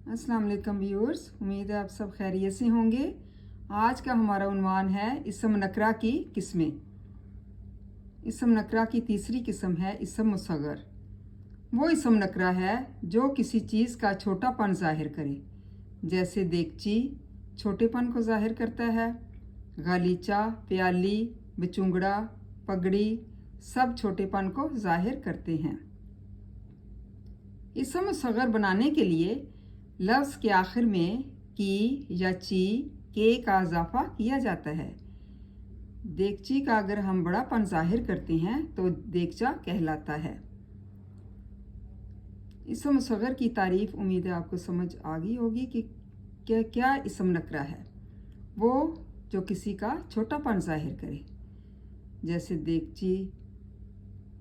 अस्सलाम वालेकुम व्यूअर्स, उम्मीद है आप सब खैरियत से होंगे। आज का हमारा उन्वान है इसम नकरा की किस्में। इसम नकरा की तीसरी किस्म है इसम मुसग़र। वो इसम नकरा है जो किसी चीज़ का छोटापन ज़ाहिर करे, जैसे देगची छोटेपन को ज़ाहिर करता है, गालीचा, प्याली, बचुंगड़ा, पगड़ी सब छोटेपन को ज़ाहिर करते हैं। इसम मुसग़र बनाने के लिए लफ्ज़ के आखिर में की या ची के का इजाफा किया जाता है। देगची का अगर हम बड़ापन ज़ाहिर करते हैं तो देगचा कहलाता है। इसम मुसग़र की तारीफ़ उम्मीद है आपको समझ आ गई होगी कि क्या इसम नकरा है। वो जो किसी का छोटापन ज़ाहिर करे, जैसे देगची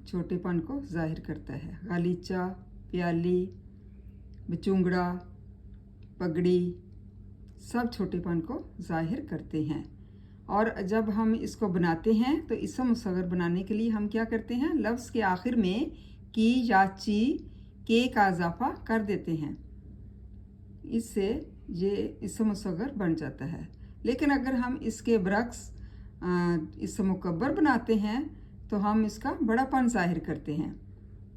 छोटेपन को ज़ाहिर करता है, गालीचा, प्याली, बचुंगड़ा, पगड़ी सब छोटेपन को ज़ाहिर करते हैं। और जब हम इसको बनाते हैं तो इसम मुसग़र बनाने के लिए हम क्या करते हैं, लफ्ज़ के आखिर में की या ची के का इजाफा कर देते हैं। इससे ये इसम मुसग़र बन जाता है। लेकिन अगर हम इसके बरक्स इसम मुकब्बर बनाते हैं तो हम इसका बड़ापन ज़ाहिर करते हैं।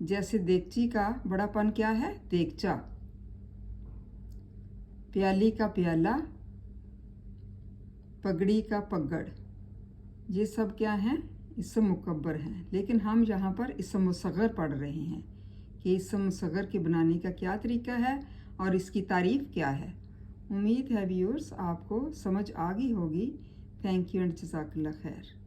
जैसे देगची का बड़ापन क्या है, देगचा, प्याली का प्याला, पगड़ी का पगड़, ये सब क्या हैं, इसम मुकब्बर हैं। लेकिन हम यहाँ पर इसम मुसग़र पढ़ रहे हैं कि इसम मुसग़र के बनाने का क्या तरीका है और इसकी तारीफ़ क्या है। उम्मीद है व्यूअर्स आपको समझ आ गई होगी। थैंक यू एंड जज़ाकल्लाह खैर।